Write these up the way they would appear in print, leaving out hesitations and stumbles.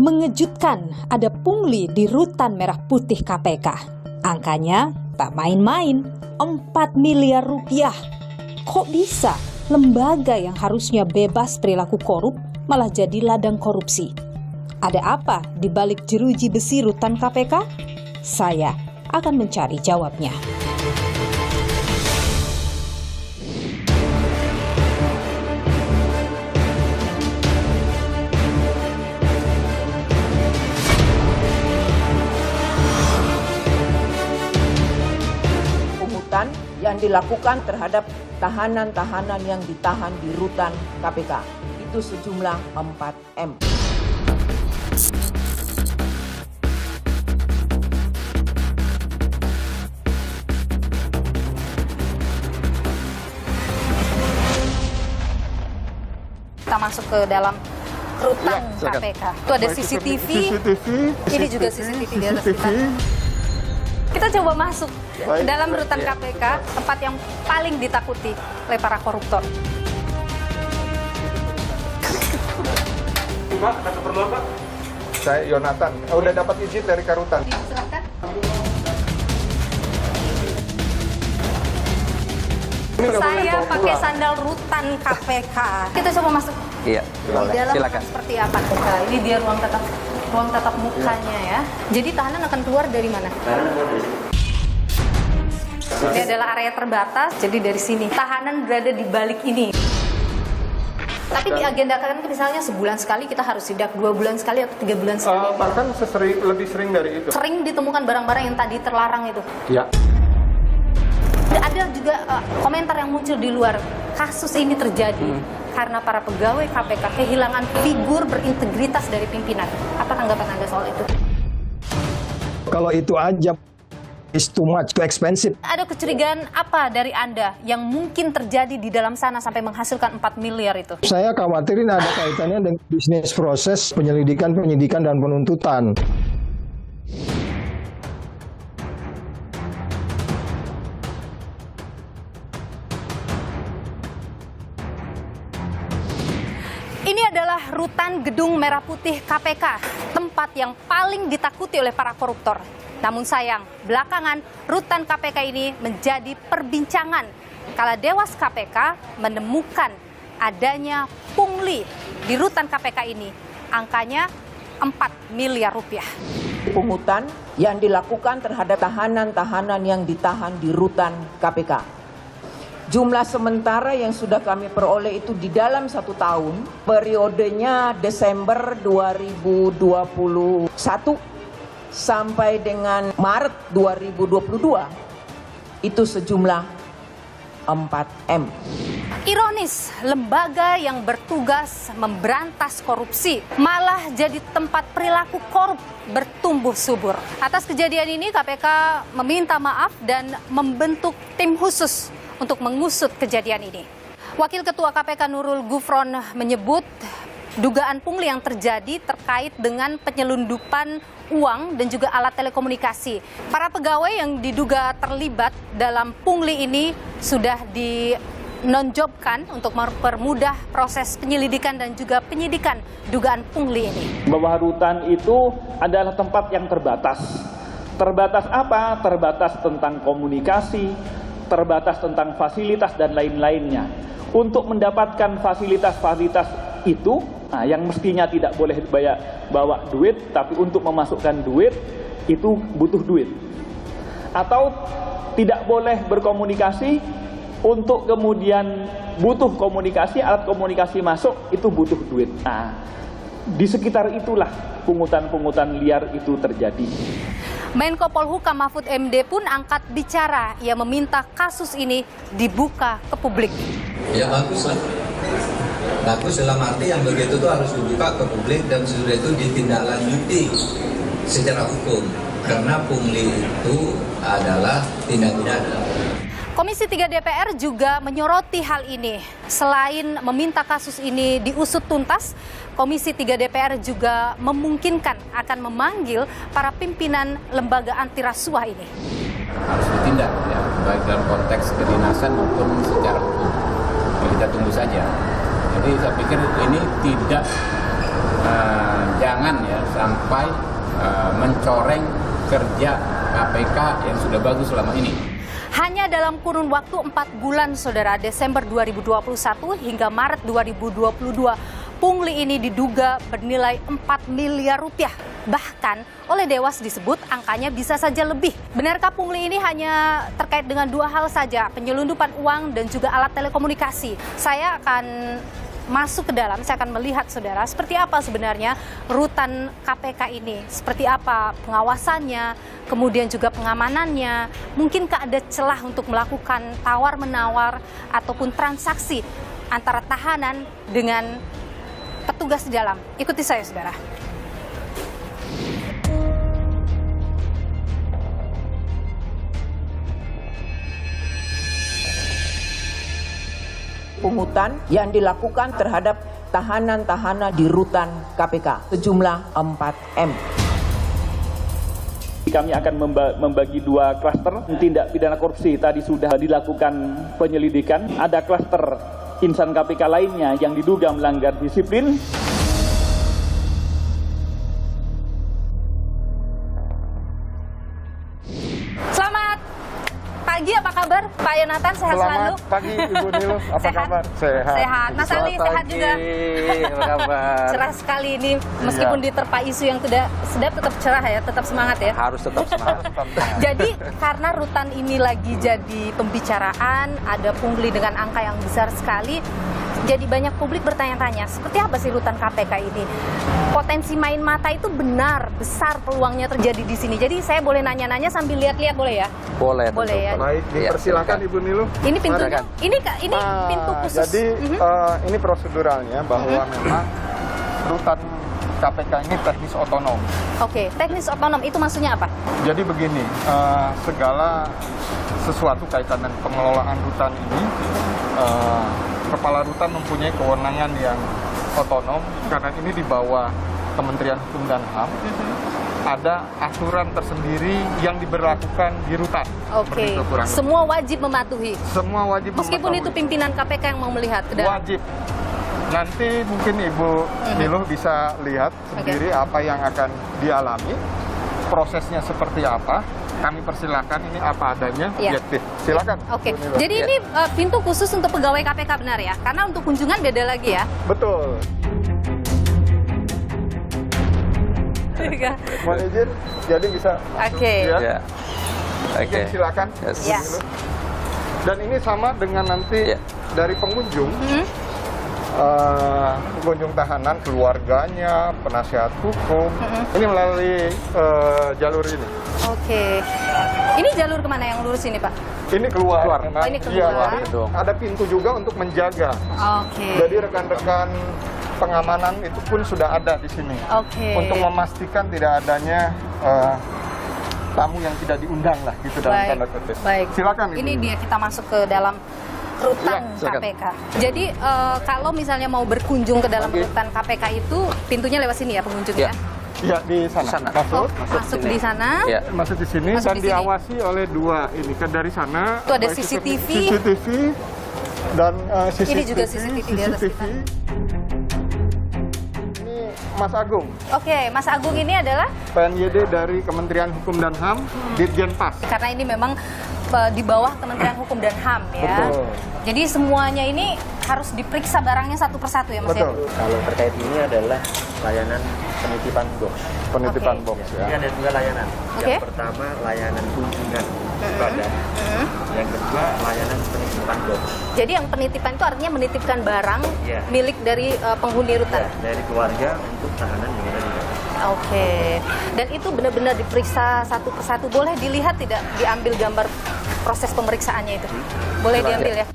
Mengejutkan, ada pungli di Rutan Merah Putih KPK. Angkanya tak main-main, 4 miliar rupiah. Kok bisa lembaga yang harusnya bebas perilaku korup malah jadi ladang korupsi? Ada apa di balik jeruji besi Rutan KPK? Saya akan mencari jawabnya. Yang dilakukan terhadap tahanan-tahanan yang ditahan di Rutan KPK. Itu sejumlah 4M. Kita masuk ke dalam Rutan KPK. Itu ada CCTV. Ini juga CCTV di atas kita. Kita coba masuk ke dalam Rutan KPK, tempat yang paling ditakuti oleh para koruptor. Pak, ada keperluan Pak? Saya Yonatan, udah dapat izin dari Karutan. Silakan. Saya pakai sandal Rutan KPK. Kita coba masuk. Iya, boleh. Di dalam Silakan. seperti apa? Nah, ini dia ruang tatap mukanya ya. Jadi tahanan akan keluar dari mana? Ini adalah area terbatas, jadi dari sini. Tahanan berada di balik ini. Tapi diagendakan misalnya sebulan sekali kita harus sidak, 2 bulan sekali atau 3 bulan sekali. Bahkan lebih sering dari itu. Sering ditemukan barang-barang yang tadi terlarang itu. Ya. Ada juga komentar yang muncul di luar. Kasus ini terjadi karena para pegawai KPK kehilangan figur berintegritas dari pimpinan. Apa tanggapan Anda soal itu? Kalau itu aja is too much, too expensive. Ada kecurigaan apa dari Anda yang mungkin terjadi di dalam sana sampai menghasilkan 4 miliar itu? Saya khawatirin ada kaitannya dengan bisnis proses penyelidikan, penyidikan, dan penuntutan. Ini adalah Rutan Gedung Merah Putih KPK, tempat yang paling ditakuti oleh para koruptor. Namun sayang, belakangan Rutan KPK ini menjadi perbincangan kala Dewas KPK menemukan adanya pungli di Rutan KPK ini. Angkanya 4 miliar rupiah. Pungutan yang dilakukan terhadap tahanan-tahanan yang ditahan di Rutan KPK. Jumlah sementara yang sudah kami peroleh itu di dalam 1 tahun, periodenya Desember 2021 sampai dengan Maret 2022, itu sejumlah 4M. Ironis, lembaga yang bertugas memberantas korupsi malah jadi tempat perilaku korup bertumbuh subur. Atas kejadian ini KPK meminta maaf dan membentuk tim khusus untuk mengusut kejadian ini. Wakil Ketua KPK Nurul Gufron menyebut dugaan pungli yang terjadi terkait dengan penyelundupan uang dan juga alat telekomunikasi. Para pegawai yang diduga terlibat dalam pungli ini sudah dinonjobkan untuk mempermudah proses penyelidikan dan juga penyidikan dugaan pungli ini. Bahwa rutan itu adalah tempat yang terbatas. Terbatas apa? Terbatas tentang komunikasi, terbatas tentang fasilitas dan lain-lainnya. Untuk mendapatkan fasilitas-fasilitas itu, yang mestinya tidak boleh bawa duit, tapi untuk memasukkan duit itu butuh duit. Atau tidak boleh berkomunikasi, untuk kemudian butuh komunikasi, alat komunikasi masuk itu butuh duit. Di sekitar itulah pungutan-pungutan liar itu terjadi. Menko Polhukam Mahfud MD pun angkat bicara. Ia meminta kasus ini dibuka ke publik. Ya bagus lah. Bagus dalam arti yang begitu itu harus dibuka ke publik dan sesudah itu ditindaklanjuti secara hukum. Karena pungli itu adalah tindak pidana. Komisi 3 DPR juga menyoroti hal ini. Selain meminta kasus ini diusut tuntas, Komisi 3 DPR juga memungkinkan akan memanggil para pimpinan lembaga anti rasuah ini. Harus ditindak ya, baik dalam konteks kedinasan maupun secara hukum. Kita tunggu saja. Jadi saya pikir ini tidak jangan ya sampai mencoreng kerja KPK yang sudah bagus selama ini. Hanya dalam kurun waktu 4 bulan, saudara, Desember 2021 hingga Maret 2022, pungli ini diduga bernilai 4 miliar rupiah. Bahkan oleh Dewas disebut angkanya bisa saja lebih. Benarkah pungli ini hanya terkait dengan 2 hal saja, penyelundupan uang dan juga alat telekomunikasi? Saya akan masuk ke dalam, saya akan melihat, saudara, seperti apa sebenarnya rutan KPK ini, seperti apa pengawasannya, kemudian juga pengamanannya, mungkinkah ada celah untuk melakukan tawar-menawar ataupun transaksi antara tahanan dengan petugas di dalam. Ikuti saya, saudara. Pungutan yang dilakukan terhadap tahanan-tahanan di rutan KPK sejumlah 4M. Kami akan membagi 2 klaster tindak pidana korupsi. Tadi sudah dilakukan penyelidikan. Ada klaster insan KPK lainnya yang diduga melanggar disiplin. Selamat pagi, apa kabar Pak Yonatan? Sehat selalu? Selamat pagi Ibu Nilo, apa Sehat? kabar? Sehat. Sehat. Mas Ali sehat juga. Apa kabar? Cerah sekali ini, meskipun diterpa isu yang tidak sedap, tetap cerah ya, tetap semangat ya. Harus tetap semangat. Jadi karena rutan ini lagi jadi pembicaraan, ada pungli dengan angka yang besar sekali, jadi banyak publik bertanya-tanya, seperti apa sih rutan KPK ini? Potensi main mata itu benar, besar peluangnya terjadi di sini. Jadi saya boleh nanya-nanya sambil lihat-lihat, boleh ya? Boleh. Boleh ya. Baik, dipersilakan Ibu Nilo. Ini pintunya, ini pintu khusus. Jadi ini proseduralnya bahwa memang rutan KPK ini teknis otonom. Oke, teknis otonom itu maksudnya apa? Jadi begini, segala sesuatu kaitan dengan pengelolaan rutan ini, Kepala Rutan mempunyai kewenangan yang otonom karena ini di bawah Kementerian Hukum dan HAM. Ada aturan tersendiri yang diberlakukan di rutan. Oke, semua wajib mematuhi. Semua wajib Meskipun mematuhi. itu pimpinan KPK yang mau melihat ke dalam. Wajib. Nanti mungkin Ibu Nilo bisa lihat sendiri apa yang akan dialami, prosesnya seperti apa. Kami persilakan, ini apa adanya, objektif. Silakan. Oke, jadi ini pintu khusus untuk pegawai KPK, benar ya? Karena untuk kunjungan beda lagi ya? Betul. Mohon izin, jadi bisa. Oke. Ya. Oke. Silakan. Yes. Dan ini sama dengan nanti dari pengunjung. Pengunjung tahanan, keluarganya, penasihat hukum, ini melalui jalur ini. Oke. Ini jalur kemana yang lurus ini, Pak? Ini keluar. Oh, ini keluar. Ya, jadi ada pintu juga untuk menjaga. Oke. Jadi rekan-rekan pengamanan itu pun sudah ada di sini. Oke. Untuk memastikan tidak adanya tamu yang tidak diundang lah gitu dalam tanda kutip. Baik. Silakan. Ini dia kita masuk ke dalam rutan KPK. Jadi kalau misalnya mau berkunjung ke dalam rutan KPK itu pintunya lewat sini ya pengunjungnya? Iya, di sana. Masuk di sana. Masuk di sini dan diawasi oleh 2 ini kan dari sana. Itu ada CCTV. Dan CCTV. Ini juga CCTV di atas kita. Ini Mas Agung. Oke, Mas Agung ini adalah PNYD dari Kementerian Hukum dan HAM, Dirjen Pas. Karena ini memang di bawah Kementerian Hukum dan HAM ya. Betul. Jadi semuanya ini harus diperiksa barangnya satu persatu ya Mas ya? Betul. Kalau terkait ini adalah layanan penitipan box. Penitipan box ya. Ini ada 2 layanan. Yang pertama layanan kunjungan badan. Yang kedua layanan penitipan box. Jadi yang penitipan itu artinya menitipkan barang milik dari penghuni rutan. Dari keluarga untuk tahanan yang ada di dalam. Oke. Dan itu benar-benar diperiksa satu persatu. Boleh dilihat tidak, diambil gambar proses pemeriksaannya itu? Boleh diambil ya?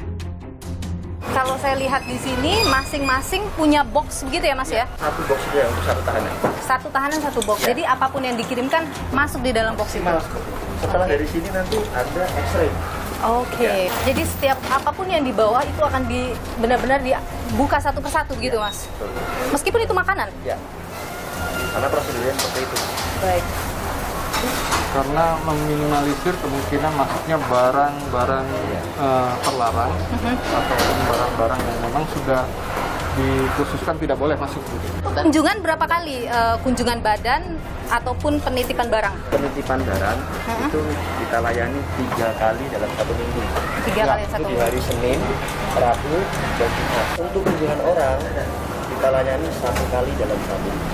Kalau saya lihat di sini masing-masing punya box begitu ya Mas ya? Satu box dia untuk satu tahanan. Satu tahanan satu box. Jadi apapun yang dikirimkan masuk di dalam box itu. Setelah dari sini nanti ada X-ray. Oke. Jadi setiap apapun yang dibawa itu akan benar-benar dibuka satu persatu gitu Mas. Meskipun itu makanan. Ya. Karena prosedurnya seperti itu. Baik. Karena meminimalisir kemungkinan masuknya barang-barang terlarang ataupun barang-barang yang memang sudah dikhususkan tidak boleh masuk. Kunjungan berapa kali? Kunjungan badan ataupun penitipan barang? Penitipan barang itu kita layani 3 kali dalam 1 minggu. 3 kali Itu 1 di minggu. hari Senin, Rabu, dan Jumat. Untuk kunjungan orang kita layani 1 kali dalam 1 minggu.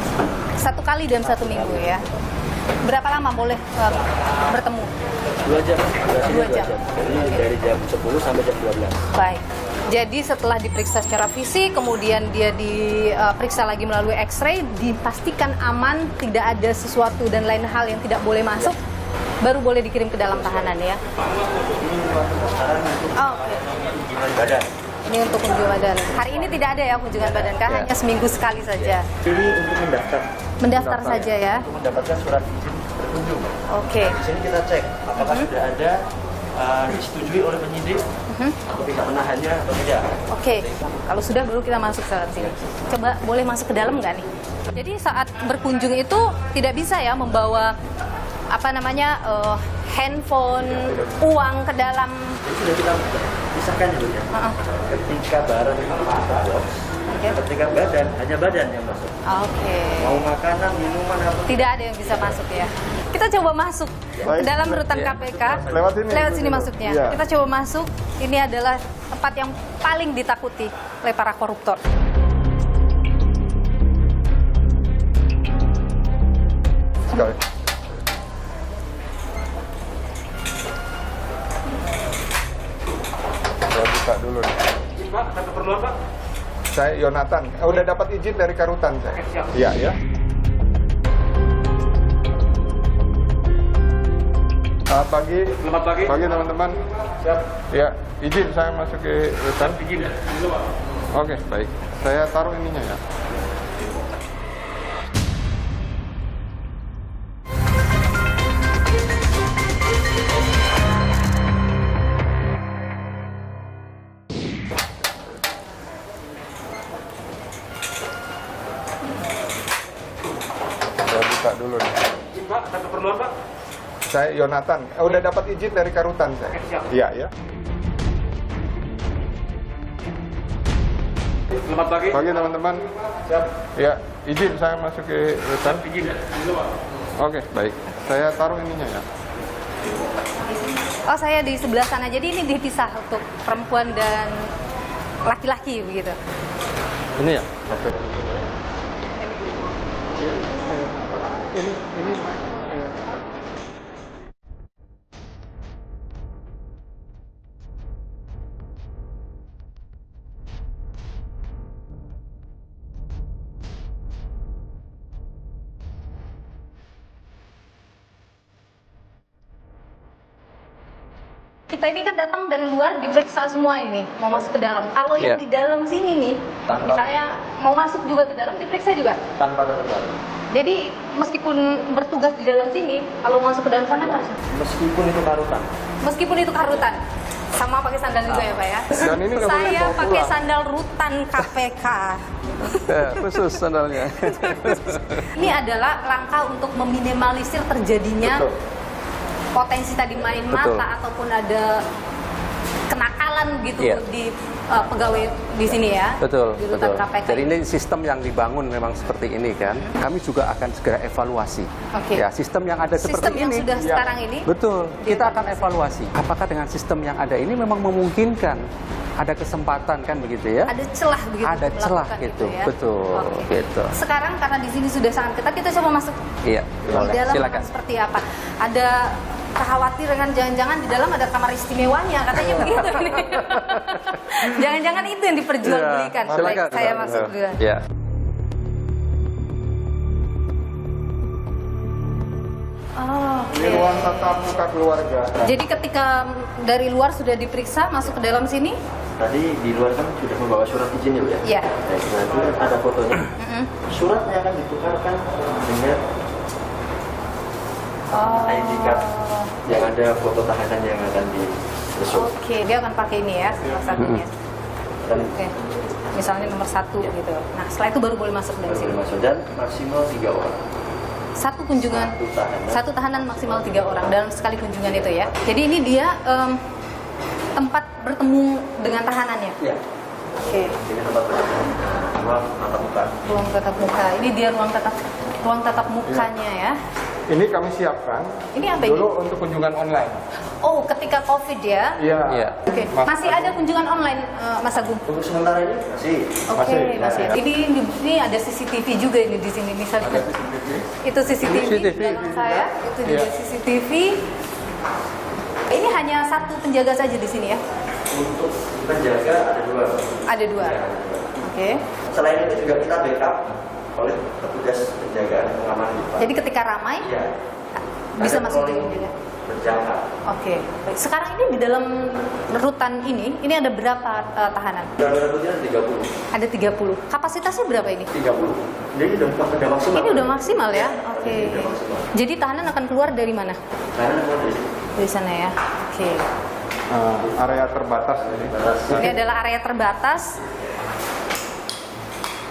1 kali dalam 1 minggu ya. Berapa lama boleh bertemu? 2 jam. Durasinya 2 jam. Jadi dari jam 10 sampai jam 12. Baik. Jadi setelah diperiksa secara fisik, kemudian dia diperiksa lagi melalui X-ray, dipastikan aman, tidak ada sesuatu dan lain hal yang tidak boleh masuk, baru boleh dikirim ke dalam tahanan ya. Oh, oke. Kunjungan badan. Ini untuk kunjungan badan. Hari ini tidak ada ya kunjungan badan, kan? Hanya seminggu sekali saja. Ini untuk mendaftar. Mendaftar saja ya. Untuk mendapatkan surat izin berkunjung. Oke. Di sini kita cek apakah sudah ada disetujui oleh penyidik atau pihak menahannya atau tidak. Oke, kalau sudah baru kita masuk ke sini. Coba boleh masuk ke dalam nggak nih? Jadi saat berkunjung itu tidak bisa ya membawa handphone, uang ke dalam. Itu sudah kita pisahkan dulu ya. Ketika barang itu masuk box, ketika badan, hanya badan yang masuk. Oke. Mau makanan, minuman, apa. Tidak ada yang bisa masuk ya. Kita coba masuk ke dalam rutan KPK. Lewat sini masuknya. Iya. Kita coba masuk. Ini adalah tempat yang paling ditakuti oleh para koruptor. Sekali. Saya buka dulu nih. Pak, ada keperluan Pak? Saya Yonatan. Udah dapat izin dari Karutan saya. Iya, ya. Selamat pagi. Selamat pagi. Pagi teman-teman. Siap. Ya, izin saya masuk ke rutan. Izin ya? Dulu Pak. Oke, baik. Saya taruh ininya ya. Saya buka dulu nih. Pak, ada keperluan Pak? Saya Yonatan. Udah dapat izin dari Karutan saya. Siap. Iya, ya. Selamat pagi. Pagi teman-teman. Siap. Ya, izin saya masuk ke rutan. Izin ya? Dulu Pak. Oke, baik. Saya taruh ininya ya. Oh, saya di sebelah sana. Jadi ini dipisah untuk perempuan dan laki-laki begitu. Ini ya? Oke. Ini Kita ini kan datang dari luar diperiksa semua ini, mau masuk ke dalam. Kalau yang di dalam sini nih, misalnya mau masuk juga ke dalam, diperiksa juga? Tanpa ketentuan. Jadi meskipun bertugas di dalam sini, kalau masuk ke dalam sana harus? Meskipun itu Karutan. Meskipun itu Karutan, sama pakai sandal juga ya Pak ya? Dan ini nggak boleh Saya bawa pakai pulang. sandal rutan KPK. khusus sandalnya. Ini adalah langkah untuk meminimalisir terjadinya potensi tadi main mata ataupun ada kenakalan gitu di pegawai di sini ya. Betul, di rutan KPK. Jadi ini sistem yang dibangun memang seperti ini kan. Kami juga akan segera evaluasi. Oke. Ya, sistem yang ada Sistem seperti yang ini. sudah sekarang ini. Betul. Kita akan evaluasi. Apakah dengan sistem yang ada ini memang memungkinkan ada kesempatan kan begitu ya? Ada celah begitu. Ada celah melakukan gitu. ya. Betul. Oke. Gitu. Sekarang karena di sini sudah sangat ketat, kita coba masuk Iya, di boleh. dalam Silakan. akan seperti apa. Ada kekhawatiran jangan-jangan di dalam ada kamar istimewanya katanya begitu nih. Jangan-jangan itu yang diperjualbelikan. Ya, silakan. Baik, saya masuk dulu. Ya. Oh, Ini ruang tatap muka keluarga. jadi ketika dari luar sudah diperiksa masuk ke dalam sini? Tadi di luar kan sudah membawa surat izin ya Bu ya? Iya. Nah, itu ada fotonya. Suratnya akan ditukarkan dengan ID card yang ada foto tahanan yang akan diusung. Oke, dia akan pakai ini ya, salah satunya. Dan Oke, misalnya nomor 1 gitu. Nah, setelah itu baru boleh masuk dari baru sini. boleh masuk dan maksimal 3 orang. Satu kunjungan, satu tahanan maksimal 3 orang dalam sekali kunjungan itu ya. Jadi ini dia tempat bertemu dengan tahanannya. Ya. Oke. Ini tempat belajar. Ruang tatap muka. Ruang tatap muka. Ini dia ruang tatap mukanya ya. Ini kami siapkan Ini apa ini? dulu untuk kunjungan online. Oh, ketika COVID ya? Iya. Oke. Masih ada kunjungan online, Mas Agung? Untuk sementara ini masih. Oke, Masih. masih. Ini ada CCTV juga ini di sini misalnya. Ada CCTV. Itu CCTV di CCTV belakang saya. Itu juga Iya. CCTV. Ini hanya satu penjaga saja di sini ya? Untuk penjaga ada 2. Ada 2. Oke. Selain itu juga kita backup oleh petugas penjagaan pengamanan di depan. Jadi ketika ramai Iya. bisa Ada masuk patroli dengan juga. berjangka. Oke. Baik. Sekarang ini di dalam rutan ini ada berapa tahanan? Dan berikutnya 30. Ada 30. Kapasitasnya berapa ini? 30. Jadi udah maksimal. Ini udah maksimal ya? Oke. Ini udah maksimal. Jadi tahanan akan keluar dari mana? Karena keluar dari sini. Dari sana ya? Oke. Area terbatas ini. Ini adalah area terbatas.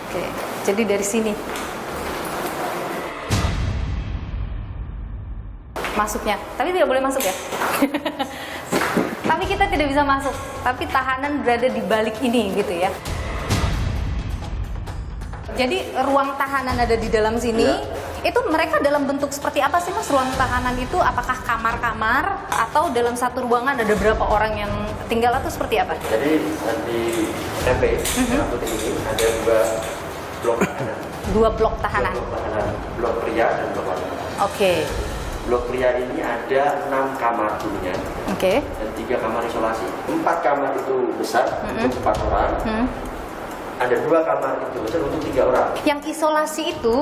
Oke. Jadi dari sini. Masuknya. Tapi tidak boleh masuk ya? Tapi kita tidak bisa masuk. Tapi tahanan berada di balik ini gitu ya. Jadi ruang tahanan ada di dalam sini. Itu mereka dalam bentuk seperti apa sih Mas? Ruang tahanan itu apakah kamar-kamar atau dalam satu ruangan ada berapa orang yang tinggal atau seperti apa? Jadi di SMP Merah Putih ini ada 2 blok tahanan. 2 blok tahanan. Blok tahanan, blok pria dan blok wanita. Oke. Blok pria ini ada 6 kamar dulunya Oke. dan 3 kamar isolasi. 4 kamar itu besar untuk 4 orang. Ada 2 kamar itu besar untuk 3 orang. Yang isolasi itu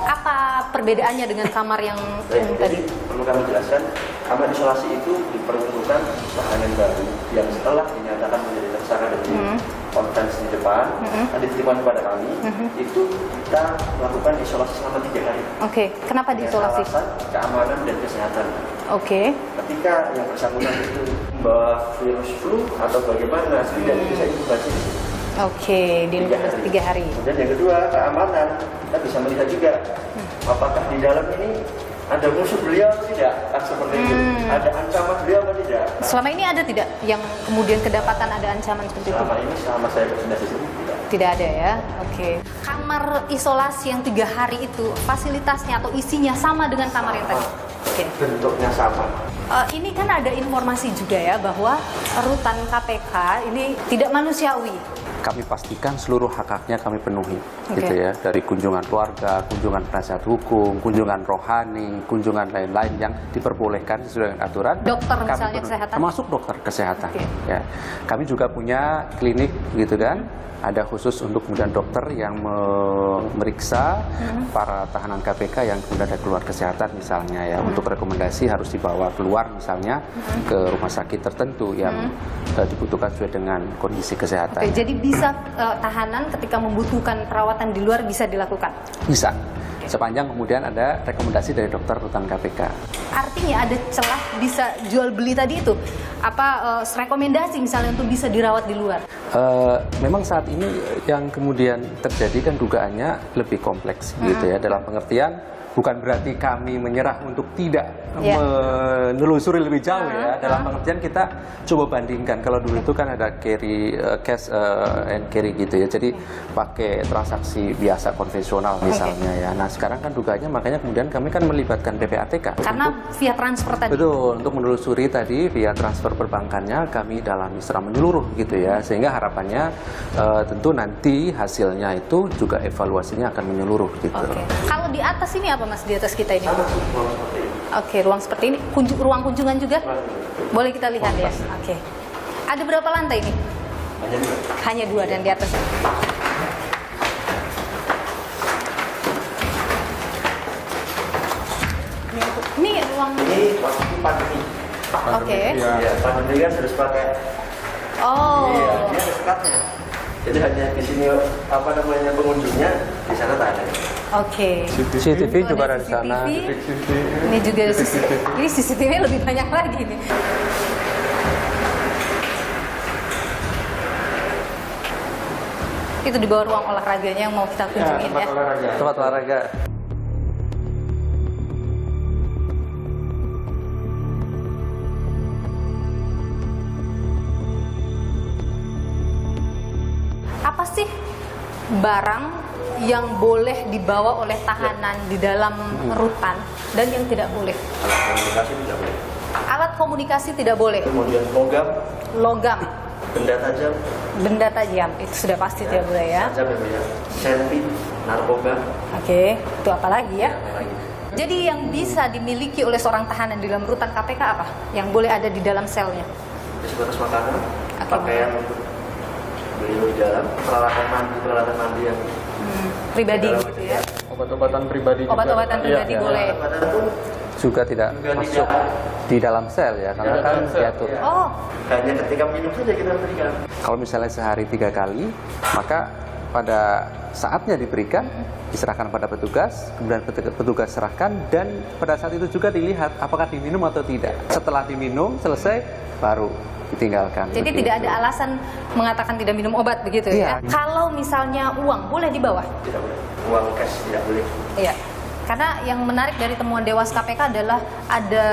apa perbedaannya dengan kamar yang umum tadi? Jadi perlu kami jelaskan, kamar isolasi itu diperuntukkan tahanan baru yang setelah dinyatakan menjadi tersangka dari konferensi di depan, dititipkan kepada kami, itu kita melakukan isolasi selama 3 hari. Oke, kenapa diisolasi? Alasan keamanan dan kesehatan. Oke. Ketika yang bersangkutan itu membawa virus flu atau bagaimana, setidaknya bisa inkubasi di sini. Oke, di 3 hari. Dan yang kedua, keamanan. Kita bisa melihat juga apakah di dalam ini ada musuh beliau atau tidak, kan seperti itu. Ada ancaman beliau atau tidak. Selama ini ada tidak yang kemudian kedapatan ada ancaman seperti itu? Selama ini selama saya bertindak di sini tidak. Tidak ada ya. Oke. Kamar isolasi yang 3 hari itu fasilitasnya atau isinya sama dengan kamar yang tadi? Oke. Bentuknya sama. Ini kan ada informasi juga ya bahwa rutan KPK ini tidak manusiawi. Kami pastikan seluruh hak-haknya kami penuhi, Oke. gitu ya, dari kunjungan keluarga, kunjungan penasihat hukum, kunjungan rohani, kunjungan lain-lain yang diperbolehkan sesuai dengan aturan. Dokter Kami misalnya penuhi. kesehatan? Termasuk dokter kesehatan. Oke. Ya, kami juga punya klinik, gitu kan. Ada khusus untuk kemudian dokter yang memeriksa para tahanan KPK yang kemudian ada keluar kesehatan misalnya ya, untuk rekomendasi harus dibawa keluar misalnya ke rumah sakit tertentu yang dibutuhkan sesuai dengan kondisi kesehatan. Oke, jadi bisa tahanan ketika membutuhkan perawatan di luar bisa dilakukan? Bisa, sepanjang kemudian ada rekomendasi dari dokter rutan KPK. Artinya ada celah bisa jual beli tadi itu? Apa rekomendasi misalnya untuk bisa dirawat di luar? Memang saat ini yang kemudian terjadi kan dugaannya lebih kompleks gitu ya, dalam pengertian bukan berarti kami menyerah untuk tidak menelusuri lebih jauh ya, dalam pengertian kita coba bandingkan. Kalau dulu itu kan ada cash and carry gitu ya, jadi pakai transaksi biasa konvensional misalnya ya. Nah sekarang kan dugaannya, makanya kemudian kami kan melibatkan PPATK Karena via transfer tadi? betul, untuk menelusuri tadi via transfer perbankannya kami dalami secara menyeluruh gitu ya, sehingga harapannya tentu nanti hasilnya itu juga evaluasinya akan menyeluruh gitu. Oke. Kalau di atas ini apa Mas, di atas kita ini? Ada ruang seperti ini. Oke, ruang seperti ini. Ruang kunjungan juga? Boleh kita lihat ya? Oke. Ada berapa lantai ini? Hanya 2. Hanya 2 dan di atas. Ini ruang... Ini waktu pandemi. Oke. Ya, pandemi kan harus pakai. Oh. Iya, dia ada sekatnya. Jadi hanya di sini apa namanya pengunjungnya, di sana tak ada. Oke. CCTV juga ada di sana. Ini juga ini CCTV lebih banyak lagi nih. Itu di bawah ruang olahraganya yang mau kita kunjungin ya. Tempat olahraga. apa sih barang yang boleh dibawa oleh tahanan di dalam rutan dan yang tidak boleh? Alat komunikasi tidak boleh. Alat komunikasi tidak boleh. Kemudian logam, benda tajam itu sudah pasti tidak boleh ya. Senpi, narkoba. Oke, itu apa lagi ya? Jadi yang bisa dimiliki oleh seorang tahanan di dalam rutan KPK apa? Yang boleh ada di dalam selnya? Sebatas makanan, pakaian untuk beliau di dalam, peralatan mandi yang pribadi gitu ya. Obat-obatan pribadi juga. Obat-obatan pribadi boleh. Juga tidak masuk di dalam sel ya, karena kan diatur. Oh, hanya ketika minum saja kita berikan. Kalau misalnya sehari 3 kali, maka pada saatnya diberikan, diserahkan pada petugas, kemudian petugas serahkan, dan pada saat itu juga dilihat apakah diminum atau tidak. Setelah diminum, selesai, baru ditinggalkan. jadi begitu. tidak ada alasan mengatakan tidak minum obat begitu ya? Iya. Kalau misalnya uang boleh dibawa? Tidak boleh. Uang cash tidak boleh. Iya. Karena yang menarik dari temuan Dewas KPK adalah ada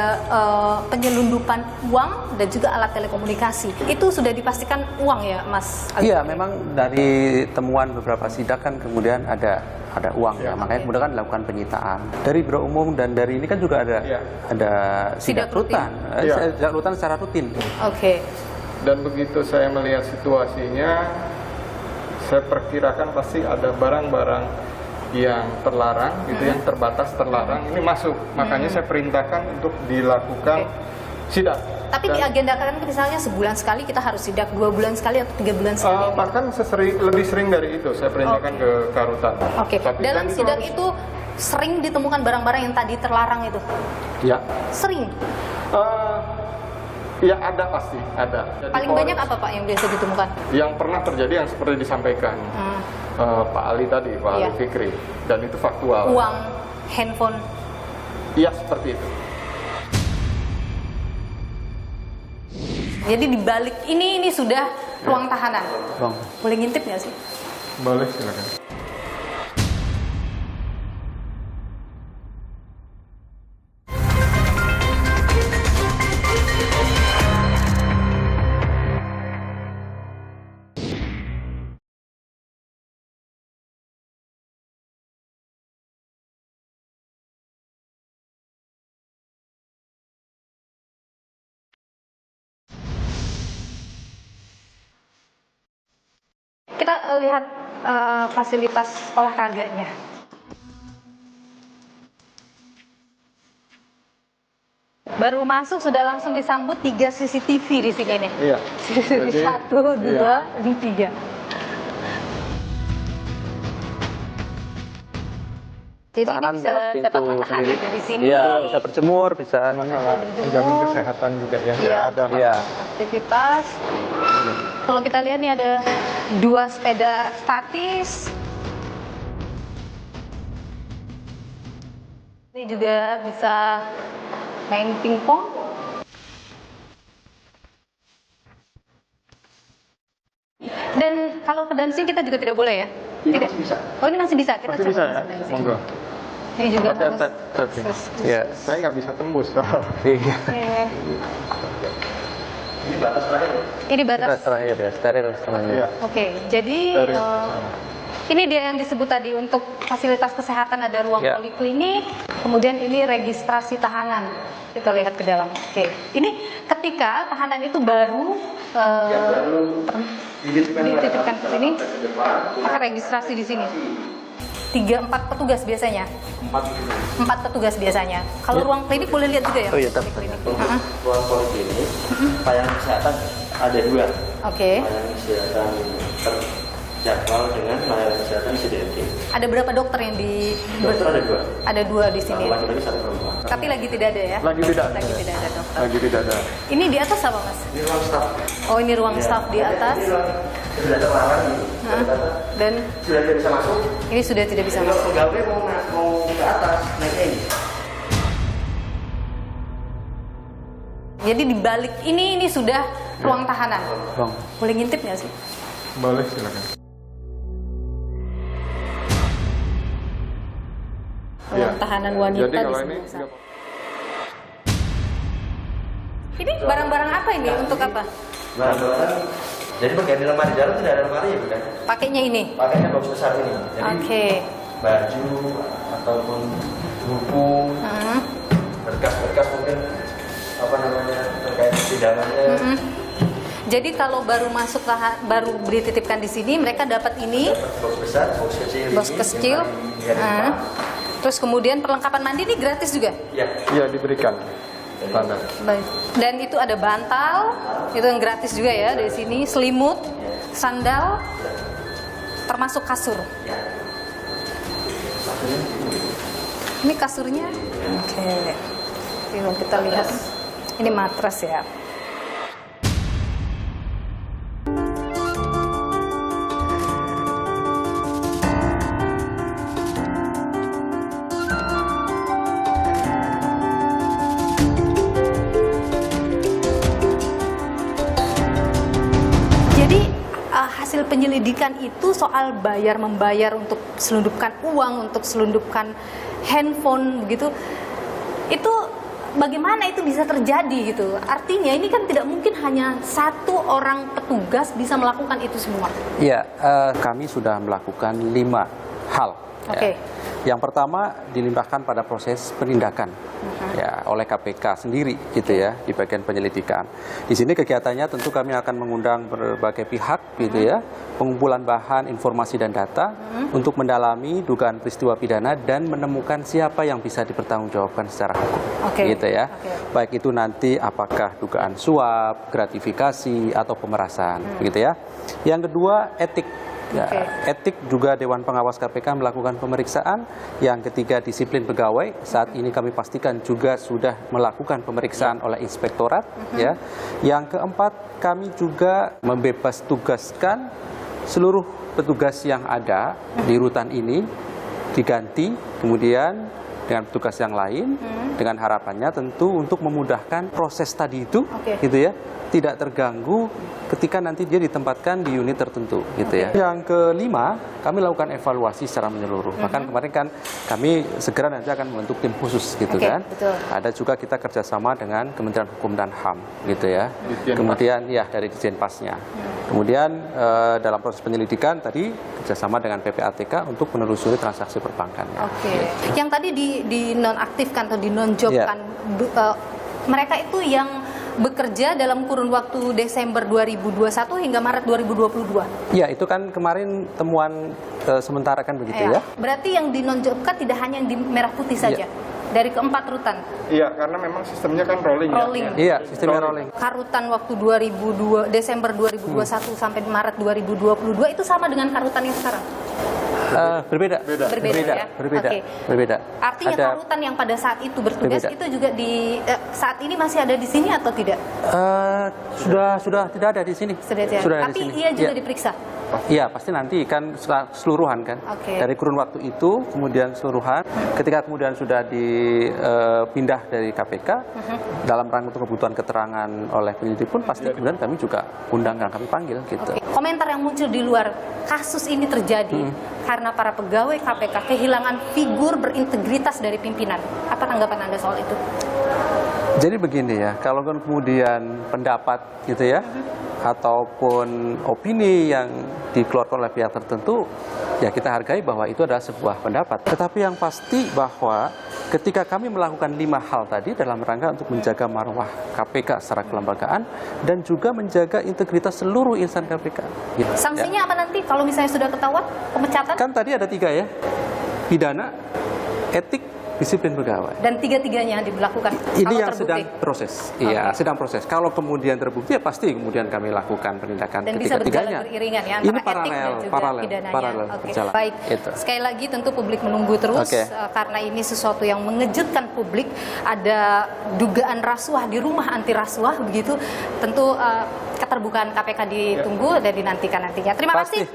penyelundupan uang dan juga alat telekomunikasi. Itu sudah dipastikan uang ya, Mas? Iya, memang dari temuan beberapa sidak kan kemudian ada uang ya, makanya kemudian kan dilakukan penyitaan. Dari Biro Umum dan dari ini kan juga ada sidak rutan, sidak rutan secara rutin. Oke. Dan begitu saya melihat situasinya, saya perkirakan pasti ada barang-barang yang terlarang, gitu, yang terbatas terlarang, ini masuk. Makanya saya perintahkan untuk dilakukan sidak. Tapi diagendakan misalnya sebulan sekali kita harus sidak, 2 bulan sekali atau 3 bulan sekali? Bahkan lebih sering dari itu, saya perintahkan ke Karutan. Oke. Dalam sidak itu sering ditemukan barang-barang yang tadi terlarang itu? Ya. Sering? Ya ada pasti, ada. Jadi Paling banyak apa Pak yang biasa ditemukan? Yang pernah terjadi yang seperti disampaikan Pak Ali tadi, Pak Ali Fikri, dan itu faktual. Uang, handphone? Iya, seperti itu. Jadi di balik ini sudah ruang tahanan. Boleh ngintip nggak sih? Boleh, silakan. Kita lihat fasilitas olahraganya. Baru masuk sudah langsung disambut 3 CCTV di sini nih. Iya. CCTV 1, 2, ini 3. Jadi ini bisa dapat matahari dari sini. Iya, bisa berjemur, bisa menjamin kesehatan juga ya. Iya. Ada Aktivitas. Kalau kita lihat nih ada 2 sepeda statis. Ini juga bisa main pingpong. Dan kalau ke dancing kita juga tidak boleh ya? Tidak. Masih bisa. Oh ini masih bisa. Kita Masih coba bisa ya? dancing. Monggo. Ini juga Ya. Saya nggak bisa tembus. Iya. Ini batas terakhir. Ini batas. Terakhir ya, steril semuanya. Iya. Oke, jadi ini dia yang disebut tadi untuk fasilitas kesehatan ada ruang poliklinik, kemudian ini registrasi tahanan. Kita lihat ke dalam. Oke, ini ketika tahanan itu baru dititipkan ke sini, maka registrasi di sini. 3-4 petugas biasanya. 4 petugas biasanya. Kalau ruang klinik boleh lihat juga ya? Oh iya, klinik. Ruang poliklinik, pelayanan kesehatan ada 2. Oke. Pelayanan kesehatan terjadwal dengan pelayanan kesehatan ICDMT. Ada berapa dokter yang di? Dokter ada 2. Ada 2 di sini. Satu laki-laki, 1 perempuan. Tapi lagi tidak ada ya? Lagi tidak ada. Lagi tidak ada dokter. Lagi tidak ada. Ini di atas apa mas? Ini ruang staff. Oh ini ruang staff di atas. Sudah ada larangan ini. Dan Sudah tidak bisa masuk. ini sudah tidak bisa Kalau masuk. pegawai mau ke atas naik ini. Jadi di balik ini sudah ruang tahanan. Boleh ngintip nggak sih? Boleh, silakan. Ruang tahanan wanita Jadi di kalau sini. ini Ini barang-barang apa ini? Untuk apa? Barang-barang Jadi bagian di lemari dalam tidak ada lemari ya bukan? Pakainya ini? Pakainya box besar ini. Jadi baju ataupun buku, berkas-berkas mungkin apa namanya terkait persidangannya. Jadi kalau baru masuk baru dititipkan di sini, mereka dapat ini. Box besar, box kecil. Terus kemudian perlengkapan mandi ini gratis juga? Iya diberikan. Baik. Dan itu ada bantal, itu yang gratis juga ya dari sini, selimut, sandal, termasuk kasur. Ini kasurnya? Oke. Yuk kita lihat. Ini matras ya. Hasil penyelidikan itu soal bayar-membayar untuk selundupkan uang, untuk selundupkan handphone begitu. Itu bagaimana itu bisa terjadi gitu? Artinya ini kan tidak mungkin hanya satu orang petugas bisa melakukan itu semua. Iya, kami sudah melakukan 5 hal. Oke. Yang pertama dilimpahkan pada proses penindakan ya oleh KPK sendiri gitu ya di bagian penyelidikan. Di sini kegiatannya tentu kami akan mengundang berbagai pihak gitu ya, pengumpulan bahan, informasi dan data untuk mendalami dugaan peristiwa pidana dan menemukan siapa yang bisa dipertanggungjawabkan secara hukum. Gitu ya. Baik itu nanti apakah dugaan suap, gratifikasi atau pemerasan gitu ya. Yang kedua etik. Ya, etik juga Dewan Pengawas KPK melakukan pemeriksaan. Yang ketiga disiplin pegawai. Saat ini kami pastikan juga sudah melakukan pemeriksaan oleh inspektorat. Ya. Yang keempat kami juga membebas tugaskan seluruh petugas yang ada di rutan ini diganti kemudian dengan petugas yang lain dengan harapannya tentu untuk memudahkan proses tadi itu gitu ya, tidak terganggu ketika nanti dia ditempatkan di unit tertentu gitu ya. Yang kelima, kami lakukan evaluasi secara menyeluruh. Bahkan kemarin kan kami segera nanti akan membentuk tim khusus gitu kan. Betul. Ada juga kita kerjasama dengan Kementerian Hukum dan HAM gitu ya. Kemudian ya dari Ditjenpasnya. Kemudian dalam proses penyelidikan tadi kerjasama dengan PPATK untuk menelusuri transaksi perbankan. Gitu. Yang tadi dinonaktifkan atau dinonjobkan mereka itu yang bekerja dalam kurun waktu Desember 2021 hingga Maret 2022. Ya, itu kan kemarin temuan sementara kan begitu ya. Berarti yang dinonjobkan tidak hanya yang di Merah Putih saja. Dari keempat rutan. Iya, karena memang sistemnya kan rolling. Iya, sistemnya rolling. Karutan waktu Desember 2021 sampai Maret 2022 itu sama dengan karutan yang sekarang? Berbeda. Artinya ada, karutan yang pada saat itu bertugas itu juga di saat ini masih ada di sini atau tidak? Sudah tidak ada di sini. Tapi ia juga diperiksa. Iya, pasti nanti kan keseluruhan kan. Dari kurun waktu itu kemudian keseluruhan. Ketika kemudian sudah dipindah dari KPK dalam rangka untuk kebutuhan keterangan oleh penyidik pun pasti kemudian kami juga undang dan kami panggil gitu. Komentar yang muncul di luar kasus ini terjadi karena para pegawai KPK kehilangan figur berintegritas dari pimpinan. Apa tanggapan Anda soal itu? Jadi begini ya, kalau kemudian pendapat gitu ya, ataupun opini yang dikeluarkan oleh pihak tertentu, ya kita hargai bahwa itu adalah sebuah pendapat. Tetapi yang pasti bahwa ketika kami melakukan 5 hal tadi dalam rangka untuk menjaga marwah KPK secara kelembagaan dan juga menjaga integritas seluruh insan KPK. Gitu, sanksinya apa nanti kalau misalnya sudah ketahuan pemecatan? Kan tadi ada 3 ya, pidana, etik, disiplin pegawai. Dan 3-tiganya dilakukan. Ini yang sedang proses. Iya, sedang proses. Kalau kemudian terbukti ya pasti kemudian kami lakukan penindakan dan bisa berjalan beriringan ya antara ini etik dan juga pidananya. Berjalan. Baik. Sekali lagi tentu publik menunggu terus karena ini sesuatu yang mengejutkan publik. Ada dugaan rasuah di rumah anti rasuah begitu. Tentu keterbukaan KPK ditunggu dan dinantikan nantinya. Terima kasih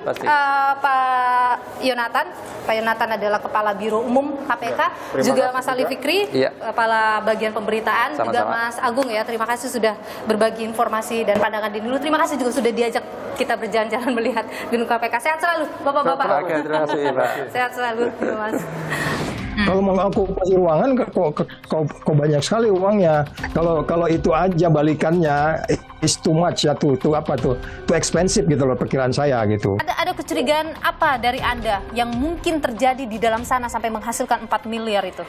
Pak Yonatan. Pak Yonatan adalah Kepala Biro Umum KPK. Juga Mas Ali Fikri, Kepala Bagian Pemberitaan. Juga Mas Agung ya. Terima kasih sudah berbagi informasi dan pandangan di dulu. Terima kasih juga sudah diajak kita berjalan-jalan melihat gedung KPK. Sehat selalu Bapak-bapak. Terima kasih Pak. Sehat selalu Mas. Kalau mau okupasi ruangan kok banyak sekali uangnya. Kalau itu aja balikannya is too much ya, too expensive gitu loh perkiraan saya gitu. Ada kecurigaan apa dari Anda yang mungkin terjadi di dalam sana sampai menghasilkan 4 miliar itu?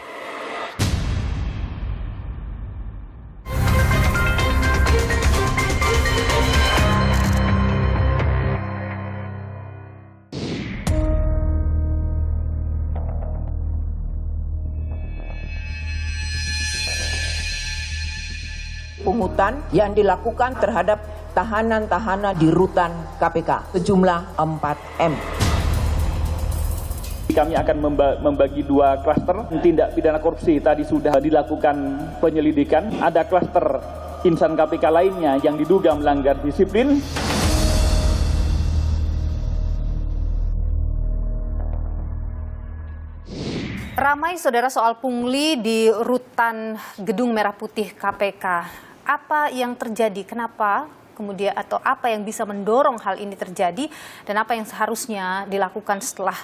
Pungutan yang dilakukan terhadap tahanan-tahanan di rutan KPK sejumlah 4M. Kami akan membagi 2 klaster tindak pidana korupsi. Tadi sudah dilakukan penyelidikan. Ada klaster insan KPK lainnya yang diduga melanggar disiplin. Ramai saudara soal pungli di rutan Gedung Merah Putih KPK. Apa yang terjadi? Kenapa? Kemudian atau apa yang bisa mendorong hal ini terjadi dan apa yang seharusnya dilakukan setelah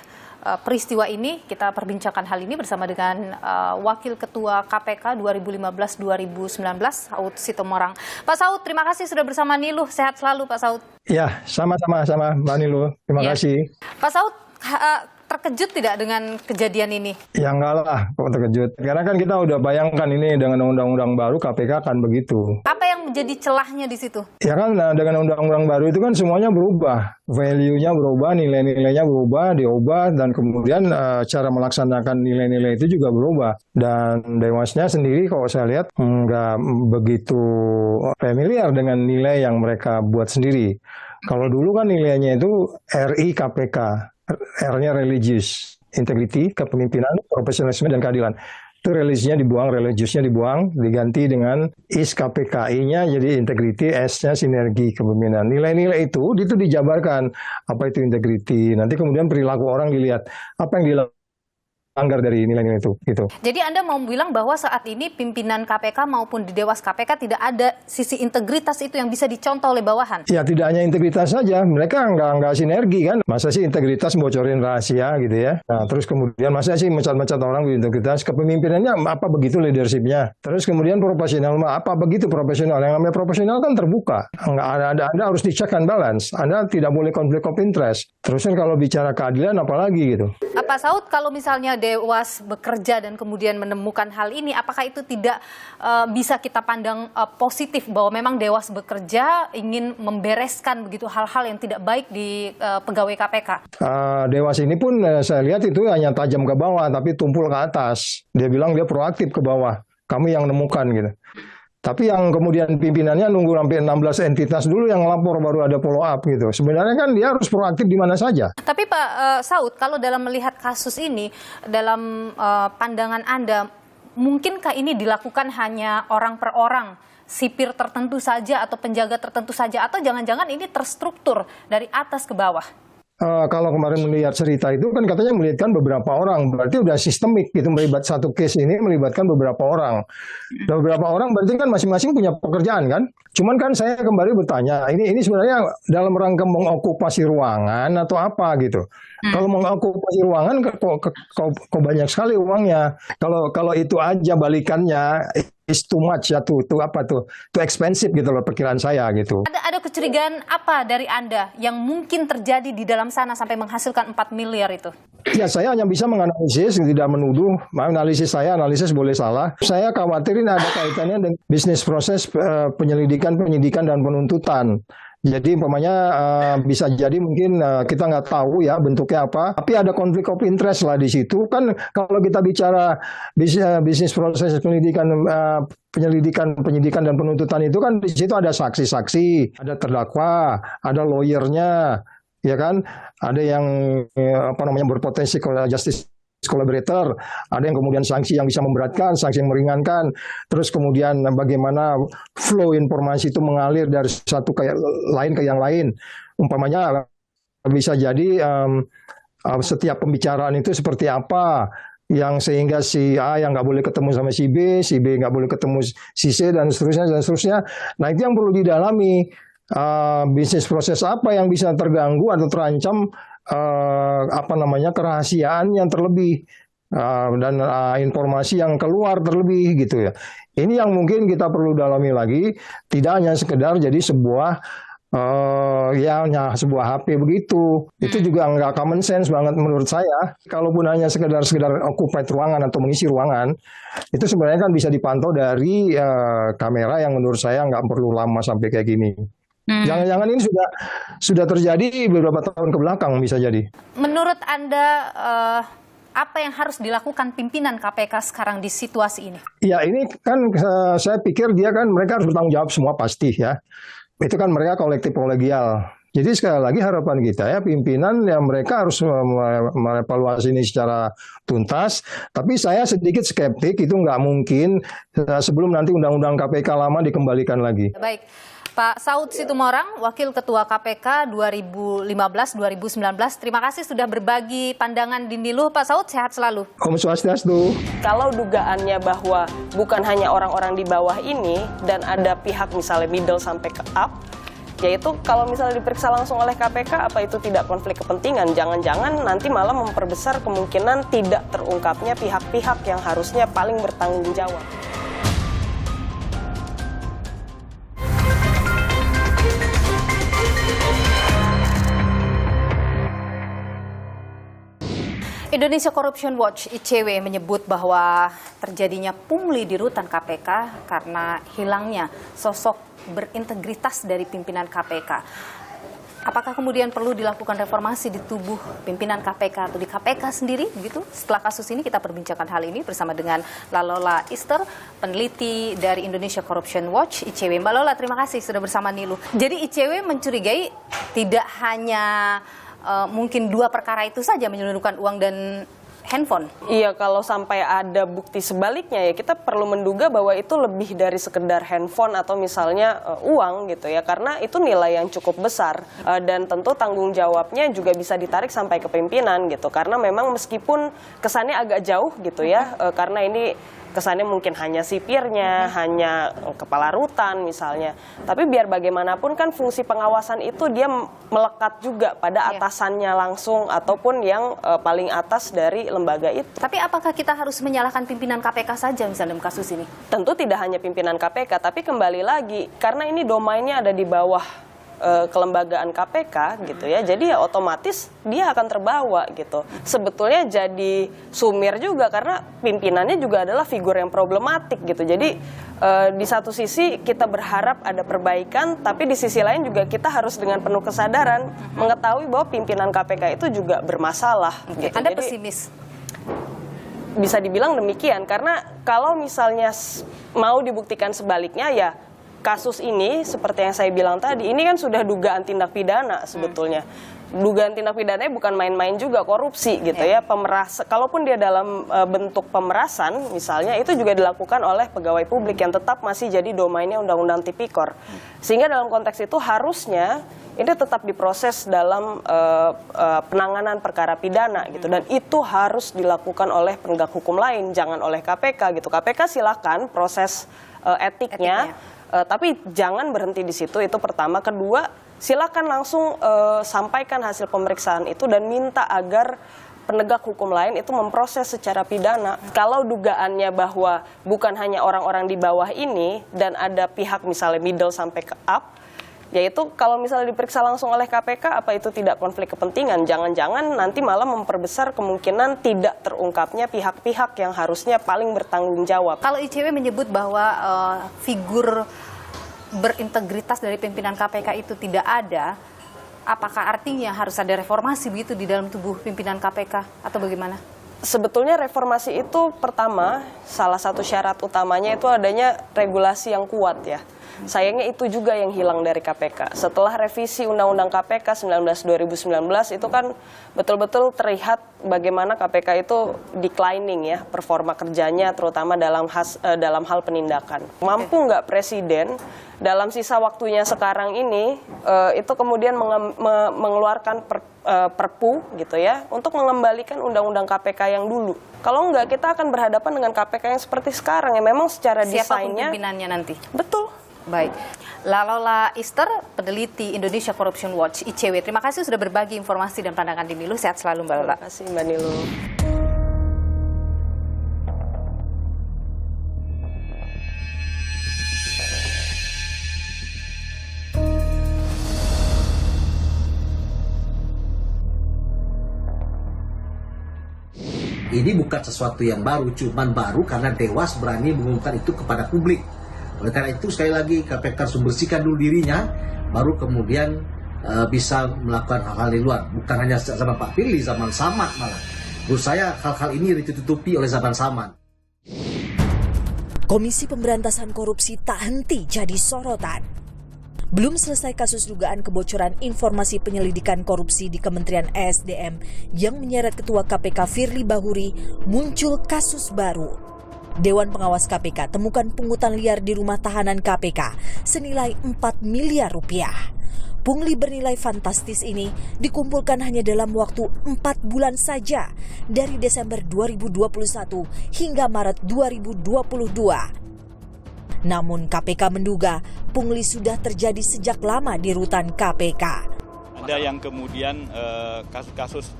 peristiwa ini? Kita perbincangkan hal ini bersama dengan Wakil Ketua KPK 2015-2019 Saud Sitomorang. Pak Saud, terima kasih sudah bersama Niluh. Sehat selalu Pak Saud. Ya, sama-sama Mbak Niluh. Terima kasih. Pak Saud, terkejut tidak dengan kejadian ini? Ya enggak lah, kok terkejut. Karena kan kita udah bayangkan ini dengan undang-undang baru KPK akan begitu. Apa yang menjadi celahnya di situ? Ya kan dengan undang-undang baru itu kan semuanya berubah. Value-nya berubah, nilai-nilainya berubah, diubah, dan kemudian cara melaksanakan nilai-nilai itu juga berubah. Dan Dewasnya sendiri kalau saya lihat nggak begitu familiar dengan nilai yang mereka buat sendiri. Kalau dulu kan nilainya itu RI KPK. R-nya religious, integrity, kepemimpinan, profesionalisme, dan keadilan. Itu religiusnya dibuang, religiusnya dibuang, diganti dengan is KPK, I-nya jadi integrity, S-nya sinergi, kepemimpinan. Nilai-nilai itu dijabarkan, apa itu integrity. Nanti kemudian perilaku orang dilihat, apa yang dilanggar dari nilai-nilai itu. Gitu. Jadi Anda mau bilang bahwa saat ini pimpinan KPK maupun di Dewas KPK tidak ada sisi integritas itu yang bisa dicontoh oleh bawahan? Ya tidak hanya integritas saja, mereka nggak sinergi kan. Masa sih integritas bocorin rahasia gitu ya. Nah, terus kemudian masa sih mencat-mencat orang integritas, kepemimpinannya apa begitu leadershipnya. Terus kemudian profesional apa begitu profesional. Yang namanya profesional kan terbuka. Nggak ada, Anda harus di check and balance. Anda tidak boleh konflik of interest. Terus kan kalau bicara keadilan apalagi gitu. Pak Saud, kalau misalnya Dewas bekerja dan kemudian menemukan hal ini, apakah itu tidak bisa kita pandang positif bahwa memang Dewas bekerja ingin membereskan begitu hal-hal yang tidak baik di pegawai KPK? Dewas ini pun saya lihat itu hanya tajam ke bawah tapi tumpul ke atas. Dia bilang dia proaktif ke bawah. Kami yang nemukan gitu. Tapi yang kemudian pimpinannya nunggu sampai 16 entitas dulu yang lapor baru ada follow up gitu. Sebenarnya kan dia harus proaktif di mana saja. Tapi Pak Saud, kalau dalam melihat kasus ini, dalam pandangan Anda, mungkinkah ini dilakukan hanya orang per orang, sipir tertentu saja atau penjaga tertentu saja, atau jangan-jangan ini terstruktur dari atas ke bawah? Kalau kemarin melihat cerita itu kan katanya melibatkan beberapa orang, berarti udah sistemik gitu, melibat satu case ini melibatkan beberapa orang. Dan beberapa orang berarti kan masing-masing punya pekerjaan kan. Cuman kan saya kembali bertanya, ini sebenarnya dalam rangka mengokupasi ruangan atau apa gitu. Kalau mengokupasi ruangan kok banyak sekali uangnya. Kalau itu aja balikannya is too much ya, too expensive gitu loh perkiraan saya gitu. Ada kecurigaan apa dari Anda yang mungkin terjadi di dalam sana sampai menghasilkan 4 miliar itu? Ya saya hanya bisa menganalisis, tidak menuduh. Analisis boleh salah. Saya khawatirin ada kaitannya dengan bisnis proses penyelidikan, penyidikan, dan penuntutan. Jadi umpamanya bisa jadi mungkin kita nggak tahu ya bentuknya apa, tapi ada konflik of interest lah di situ. Kan kalau kita bicara bisnis proses penyelidikan, penyidikan, dan penuntutan itu kan di situ ada saksi-saksi, ada terdakwa, ada lawyernya, ya kan, ada yang berpotensi justice collaborator, ada yang kemudian sanksi yang bisa memberatkan, sanksi yang meringankan, terus kemudian bagaimana flow informasi itu mengalir dari satu ke lain ke yang lain. Umpamanya bisa jadi setiap pembicaraan itu seperti apa, yang sehingga si A yang nggak boleh ketemu sama si B nggak boleh ketemu si C, dan seterusnya. Nah itu yang perlu didalami. Bisnis proses apa yang bisa terganggu atau terancam kerahasiaan yang terlebih. dan informasi yang keluar terlebih gitu ya. Ini yang mungkin kita perlu dalami lagi, tidak hanya sekedar jadi sebuah sebuah HP begitu. Itu juga nggak common sense banget menurut saya. Kalaupun hanya sekedar occupy ruangan atau mengisi ruangan, itu sebenarnya kan bisa dipantau dari kamera yang menurut saya nggak perlu lama sampai kayak gini. Jangan-jangan ini sudah terjadi beberapa tahun ke belakang bisa jadi. Menurut Anda apa yang harus dilakukan pimpinan KPK sekarang di situasi ini? Ya, ini kan saya pikir mereka harus bertanggung jawab semua pasti ya. Itu kan mereka kolektif kolegial. Jadi sekali lagi harapan kita ya pimpinan yang mereka harus merevaluasi ini secara tuntas. Tapi saya sedikit skeptik itu nggak mungkin sebelum nanti undang-undang KPK lama dikembalikan lagi. Baik. Pak Saud Situmorang, Wakil Ketua KPK 2015-2019. Terima kasih sudah berbagi pandangan di Niluh. Pak Saud, sehat selalu. Om Swastiastu. Kalau dugaannya bahwa bukan hanya orang-orang di bawah ini dan ada pihak misalnya middle sampai ke up, yaitu kalau misalnya diperiksa langsung oleh KPK, apa itu tidak konflik kepentingan? Jangan-jangan nanti malah memperbesar kemungkinan tidak terungkapnya pihak-pihak yang harusnya paling bertanggung jawab. Indonesia Corruption Watch (ICW) menyebut bahwa terjadinya pungli di rutan KPK karena hilangnya sosok berintegritas dari pimpinan KPK. Apakah kemudian perlu dilakukan reformasi di tubuh pimpinan KPK atau di KPK sendiri begitu? Setelah kasus ini kita perbincangkan hal ini bersama dengan Lalola Ister, peneliti dari Indonesia Corruption Watch (ICW). Mbak Lola, terima kasih sudah bersama Niluh. Jadi ICW mencurigai tidak hanya mungkin dua perkara itu saja, menyelundupkan uang dan handphone. Iya, kalau sampai ada bukti sebaliknya ya kita perlu menduga bahwa itu lebih dari sekedar handphone atau misalnya uang gitu ya, karena itu nilai yang cukup besar dan tentu tanggung jawabnya juga bisa ditarik sampai ke pimpinan gitu, karena memang meskipun kesannya agak jauh gitu ya, karena ini kesannya mungkin hanya sipirnya, hanya kepala rutan misalnya. Tapi biar bagaimanapun kan fungsi pengawasan itu dia melekat juga pada atasannya langsung ataupun yang paling atas dari lembaga itu. Tapi apakah kita harus menyalahkan pimpinan KPK saja misalnya dalam kasus ini? Tentu tidak hanya pimpinan KPK, tapi kembali lagi karena ini domainnya ada di bawah kelembagaan KPK gitu ya, jadi ya otomatis dia akan terbawa gitu. Sebetulnya jadi sumir juga karena pimpinannya juga adalah figur yang problematik gitu. Jadi di satu sisi kita berharap ada perbaikan, tapi di sisi lain juga kita harus dengan penuh kesadaran mengetahui bahwa pimpinan KPK itu juga bermasalah. Gitu. Anda jadi, pesimis? Bisa dibilang demikian, karena kalau misalnya mau dibuktikan sebaliknya ya kasus ini seperti yang saya bilang tadi, ini kan sudah dugaan tindak pidana sebetulnya. Dugaan tindak pidananya bukan main-main juga, korupsi gitu ya. Kalaupun dia dalam bentuk pemerasan misalnya, itu juga dilakukan oleh pegawai publik yang tetap masih jadi domainnya Undang-Undang Tipikor. Sehingga dalam konteks itu harusnya ini tetap diproses dalam penanganan perkara pidana gitu, dan itu harus dilakukan oleh penegak hukum lain, jangan oleh KPK gitu. KPK silakan proses etiknya. Tapi jangan berhenti di situ, itu pertama. Kedua, silakan langsung sampaikan hasil pemeriksaan itu dan minta agar penegak hukum lain itu memproses secara pidana. Kalau dugaannya bahwa bukan hanya orang-orang di bawah ini dan ada pihak misalnya middle sampai ke up, yaitu kalau misalnya diperiksa langsung oleh KPK, apa itu tidak konflik kepentingan? Jangan-jangan nanti malah memperbesar kemungkinan tidak terungkapnya pihak-pihak yang harusnya paling bertanggung jawab. Kalau ICW menyebut bahwa figur berintegritas dari pimpinan KPK itu tidak ada, apakah artinya harus ada reformasi begitu di dalam tubuh pimpinan KPK atau bagaimana? Sebetulnya reformasi itu pertama, salah satu syarat utamanya itu adanya regulasi yang kuat ya. Sayangnya itu juga yang hilang dari KPK. Setelah revisi Undang-Undang KPK 19/2019 itu kan betul-betul terlihat bagaimana KPK itu declining ya performa kerjanya, terutama dalam hal penindakan. Mampu nggak Presiden dalam sisa waktunya sekarang ini itu kemudian mengeluarkan perpu gitu ya untuk mengembalikan Undang-Undang KPK yang dulu. Kalau nggak, kita akan berhadapan dengan KPK yang seperti sekarang ya, memang secara desainnya. Siapa pimpinannya nanti? Betul. Baik, Lalola Ister, peneliti Indonesia Corruption Watch (ICW). Terima kasih sudah berbagi informasi dan pandangan di Niluh. Sehat selalu Mbak Lola. Terima kasih Mbak Niluh. Ini bukan sesuatu yang baru, cuman baru karena Dewas berani mengumumkan itu kepada publik. Oleh karena itu sekali lagi KPK harus membersihkan dulu dirinya, baru kemudian bisa melakukan hal-hal di luar. Bukan hanya zaman Pak Firly, zaman Samad malah. Menurut saya hal-hal ini ditutupi oleh zaman Samad. Komisi Pemberantasan Korupsi tak henti jadi sorotan. Belum selesai kasus dugaan kebocoran informasi penyelidikan korupsi di Kementerian ESDM yang menyeret Ketua KPK Firly Bahuri, muncul kasus baru. Dewan Pengawas KPK temukan pungutan liar di rumah tahanan KPK senilai 4 miliar rupiah. Pungli bernilai fantastis ini dikumpulkan hanya dalam waktu 4 bulan saja, dari Desember 2021 hingga Maret 2022. Namun KPK menduga pungli sudah terjadi sejak lama di rutan KPK. Ada yang kemudian kasus-kasus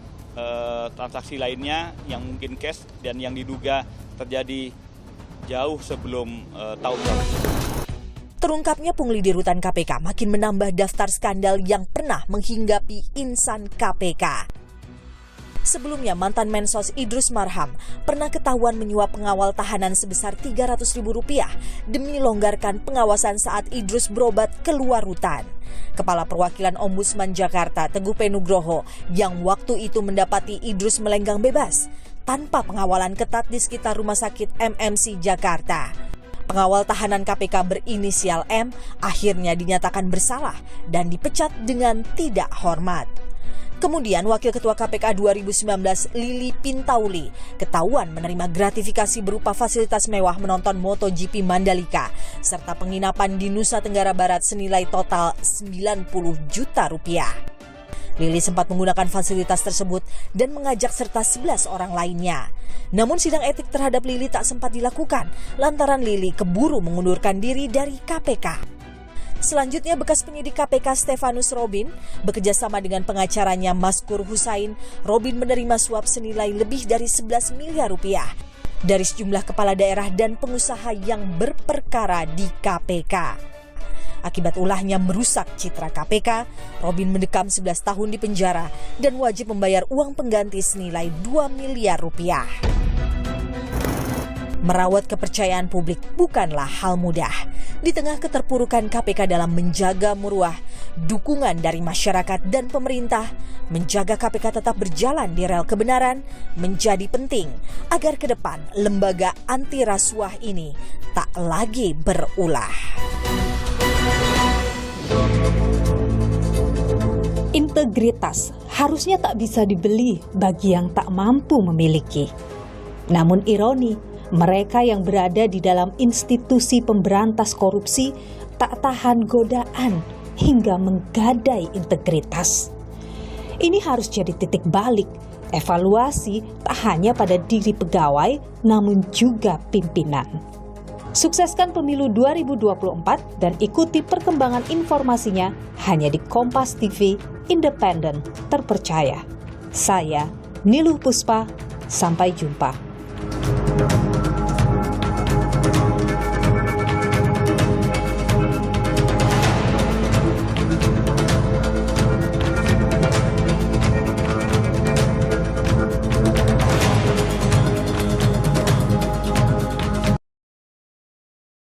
transaksi lainnya yang mungkin cash dan yang diduga terjadi jauh sebelum tahun lalu. Terungkapnya pungli di rutan KPK makin menambah daftar skandal yang pernah menghinggapi insan KPK. Sebelumnya, mantan Mensos Idrus Marham pernah ketahuan menyuap pengawal tahanan sebesar Rp300.000 demi longgarkan pengawasan saat Idrus berobat keluar rutan. Kepala Perwakilan Ombudsman Jakarta, Teguh P. Nugroho, yang waktu itu mendapati Idrus melenggang bebas tanpa pengawalan ketat di sekitar Rumah Sakit MMC Jakarta. Pengawal tahanan KPK berinisial M akhirnya dinyatakan bersalah dan dipecat dengan tidak hormat. Kemudian Wakil Ketua KPK 2019 Lili Pintauli ketahuan menerima gratifikasi berupa fasilitas mewah menonton MotoGP Mandalika serta penginapan di Nusa Tenggara Barat senilai total Rp90 juta. Lili sempat menggunakan fasilitas tersebut dan mengajak serta 11 orang lainnya. Namun sidang etik terhadap Lili tak sempat dilakukan lantaran Lili keburu mengundurkan diri dari KPK. Selanjutnya, bekas penyidik KPK Stefanus Robin bekerjasama dengan pengacaranya Maskur Husain. Robin menerima suap senilai lebih dari 11 miliar rupiah dari sejumlah kepala daerah dan pengusaha yang berperkara di KPK. Akibat ulahnya merusak citra KPK, Robin mendekam 11 tahun di penjara dan wajib membayar uang pengganti senilai 2 miliar rupiah. Merawat kepercayaan publik bukanlah hal mudah. Di tengah keterpurukan KPK dalam menjaga maruah, dukungan dari masyarakat dan pemerintah, menjaga KPK tetap berjalan di rel kebenaran menjadi penting agar ke depan lembaga anti rasuah ini tak lagi berulah. Integritas harusnya tak bisa dibeli bagi yang tak mampu memiliki. Namun ironi, mereka yang berada di dalam institusi pemberantas korupsi tak tahan godaan hingga menggadai integritas. Ini harus jadi titik balik, evaluasi tak hanya pada diri pegawai, namun juga pimpinan. Sukseskan pemilu 2024 dan ikuti perkembangan informasinya hanya di Kompas TV, independen, terpercaya. Saya, Niluh Puspa, sampai jumpa.